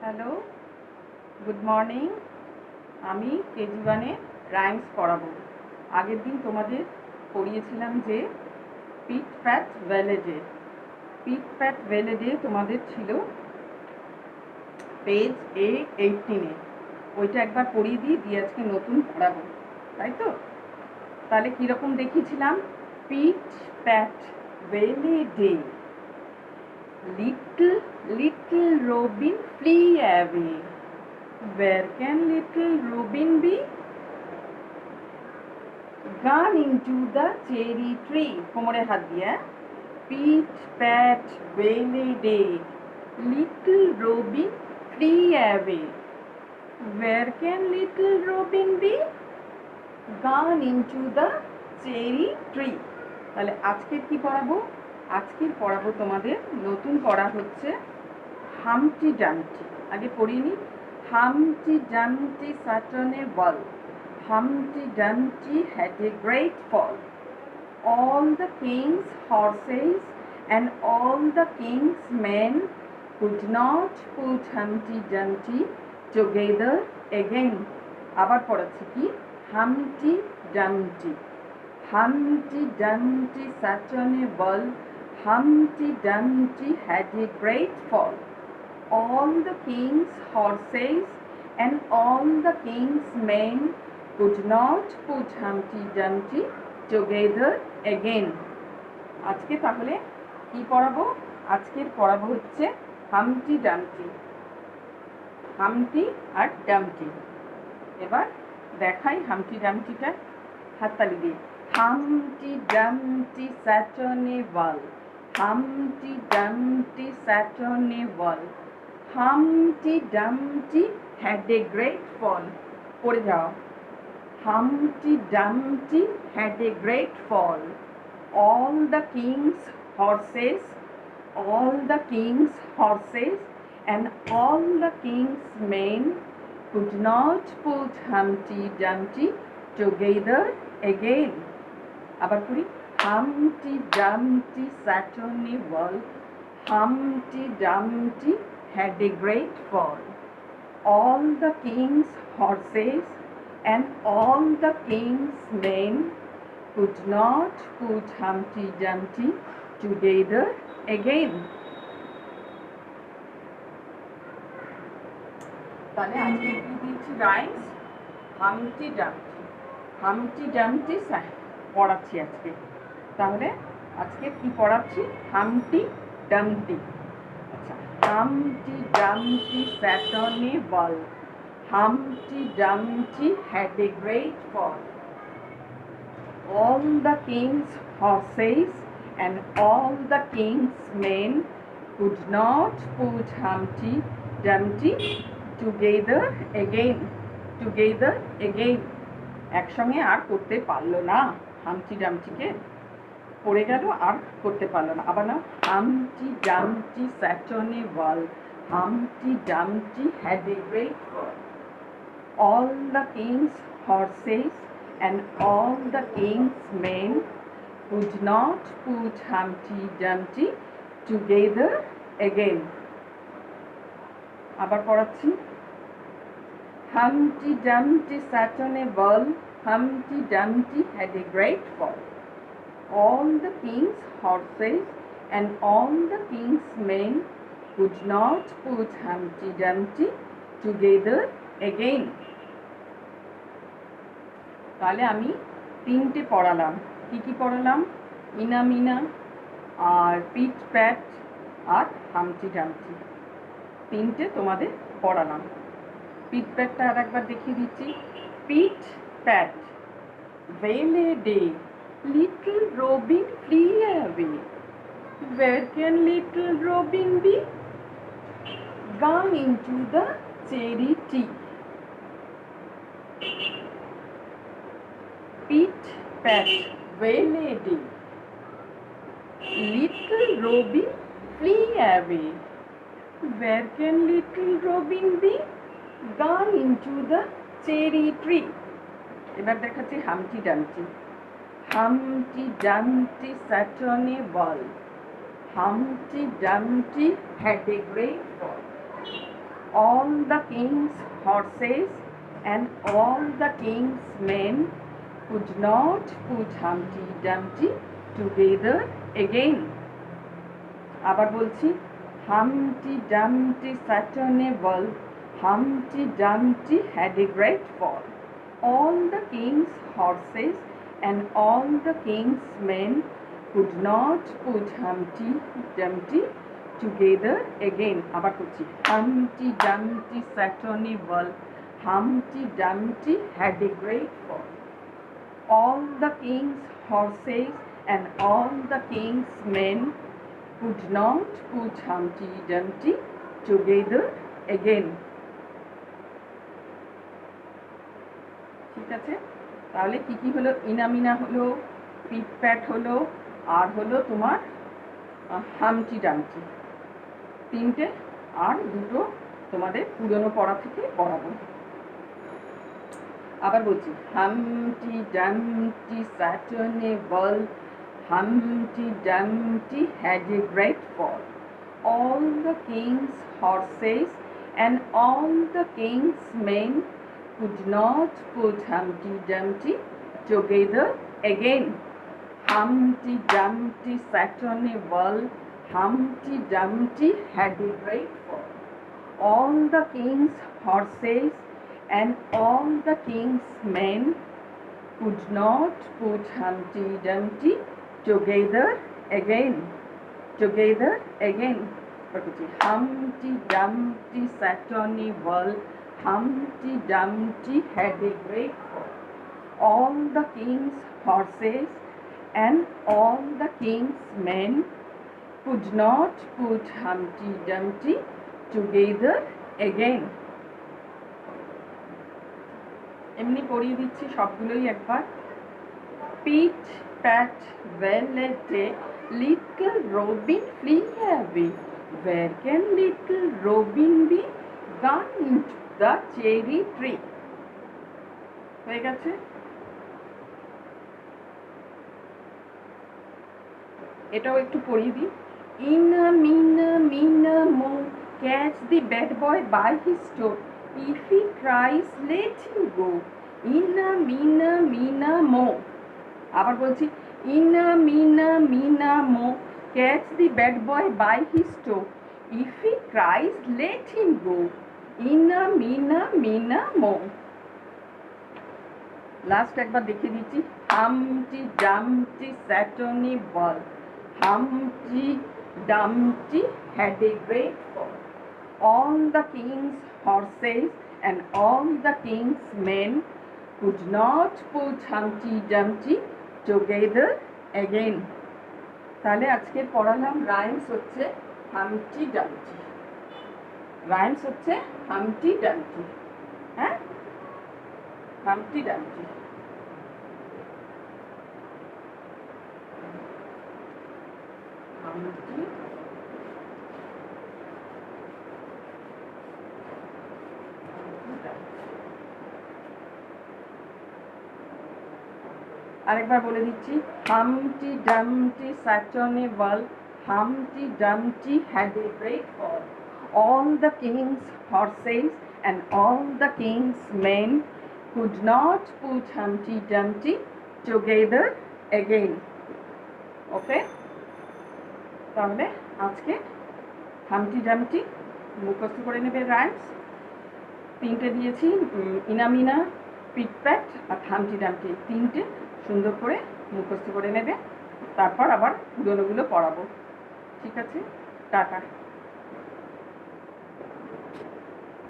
Hello, good morning. আমি KG ওয়ানে rhymes পড়াবো। আগের দিন তোমাদের পড়িয়েছিলাম যে পিট প্যাট ভ্যালেডে। পিট প্যাট ভ্যালেডে তোমাদের ছিল পেজ A18-এ। ওইটা একবার পড়িয়ে দিয়ে আজকে নতুন পড়াবো, তাই তো? তাহলে কীরকম দেখিয়েছিলাম? পিট প্যাট ভ্যালেডে, little little robin flee away. Where can little robin be? Gone into the cherry tree. কোমরে হাত দিয়ে pit pat well a day, little Robin flew away. Where can little robin be? Gone into the cherry tree. তাহলে আজকের কি পড়াবো? আজকের পড়াবো তোমাদের নতুন পড়া হচ্ছে হামটি ডামটি। আগে পড়িনি। হামটি ডামটি sat on a wall. Humpty Dumpty had a great fall. All the king's horses and all the king's men could not put Humpty Dumpty together again. আবার পড়াচ্ছি কি? Humpty Dumpty. Humpty Dumpty sat on a wall. Humpty Dumpty had a great fall. All the king's horses and all the king's men could not put Humpty Dumpty together again. আজকে তাহলে কি পড়াবো? আজকের পড়াবো হচ্ছে হামটি ডামটি। হামটি আর ডামটি। এবার দেখাই হামটি ডামটিটা হাততালি দিয়ে। হামটি ডামটি sat on a wall. Humpty Dumpty sat on a wall. Humpty Dumpty had a great fall. পড়ে যাও। Humpty Dumpty had a great fall. All the king's horses and all the king's men could not put Humpty Dumpty together again. আবার পড়ি। Humpty Dumpty sat on a wall. Humpty Dumpty had a great fall. All the king's horses and all the king's men could not put Humpty Dumpty together again. তাহলে আজকে কি দিয়েছি rhymes? হামটি ডামটি। হামটি ডামটি পড়াচ্ছি আজকে। তাহলে আজকে কি পড়াচ্ছি? হামটি ডামটি। আচ্ছা, হামটি ডামটি sat on a wall. Humpty Dumpty had a great fall. All the king's horses and all the king's men could not put Humpty Dumpty together again. Together again. একসঙ্গে আর করতে পারলো না হামটি ডামটিকে। পড়ে গেল আর করতে পারলো না। আবার না, Humpty Dumpty sat on a wall. Humpty Dumpty had a great fall. All the king's horses and all the king's men could not put Humpty Dumpty together again. আবার পড়াচ্ছি। Humpty Dumpty sat on a wall. Humpty Dumpty had a great fall. All the king's horses and all the king's men could not put Humpty Dumpty together again. তাহলে আমি তিনটে পড়ালাম। কি কি পড়ালাম? ইনা মিনা আর পিট প্যাট আর হামটি ডামটি। তিনটে তোমাদের পড়ালাম। পিট প্যাটটা আর একবার দেখিয়ে দিচ্ছি। Pit pat well a day, little Robin flew away. Where can little robin be? Gone into the cherry tree. Pit pat vele day, little robin flee away. Where can little robin be? Gone into the cherry tree. এবার দেখাচ্ছি হামটি ডামটি। Humpty Dumpty sat on a wall. Humpty Dumpty had a great fall. all the king's horses and all the king's men could not put Humpty Dumpty together again. আবার বলছি, Humpty Dumpty sat on a wall, Humpty Dumpty had a great fall. All the king's horses and all the king's men could not put Humpty Dumpty together again. আবার করছি, Humpty Dumpty sat on a wall, Humpty Dumpty had a great fall. All the king's horses and all the king's men could not put Humpty Dumpty together again. ঠিক আছে, তাহলে কি কি হলো? ইনামিনা হলো, পিট প্যাট হলো, আর হলো তোমার হামটি ডামটি, তিনটে, আর দুটো তোমাদের পুরনো পড়া থেকে পড়াবো। আবার বলছি, Humpty Dumpty sat on a wall, Humpty Dumpty had a great fall. All the king's horses and all the king's men could not put Humpty Dumpty together again. Humpty Dumpty sat on a wall, Humpty Dumpty had a great fall. All the king's horses and all the king's men could not put Humpty Dumpty together again. Together again. Humpty Dumpty sat on a wall, Humpty Dumpty had a great fall. All the king's horses and all the king's men could not put Humpty Dumpty together again. এমনি পড়িয়ে দিচ্ছি সবগুলোই একবার। পিট প্যাট well a day, little Robin flee away. Where can little Robin be? Gone into the cherry tree. হয়ে গেছে? এটাও একটু পড়িয়ে দিই। Inna minna minna mo, catch the bad boy by his toe. If he cries, let him go. Inna minna minna mo. আবার বলছি, Inna minna minna mo, catch the bad boy by his toe. If he cries, let him go. Inna minna minna mo. Last একবার দেখিয়ে দিচ্ছি। Humpty Dumpty sat on a wall, Humpty Dumpty had a great fall. All the king's horses and all the king's men could not put Humpty Dumpty together again. তাহলে আজকে পড়ালাম rhymes হচ্ছে হামটি ডামটি, rhymes হচ্ছে হামটি ডামটি। হ্যাঁ, হামটি ডামটি। হামটি আরেকবার বলে দিচ্ছি, Humpty Dumpty sat on a wall, Humpty Dumpty had a great fall. All the king's horses and all the king's men could not put Humpty Dumpty together again. ওকে, তাহলে আজকে হামটি ডামটি মুখস্থ করে নেবে রাইমস। তিনটে দিয়েছি, ইনামিনা, পিটপ্যাট আর হামটি ডামটি, তিনটে সুন্দর করে মুখস্থ করে নেবে। তারপর আবার পুরোনোগুলো পড়াবো। ঠিক আছে, টাটা।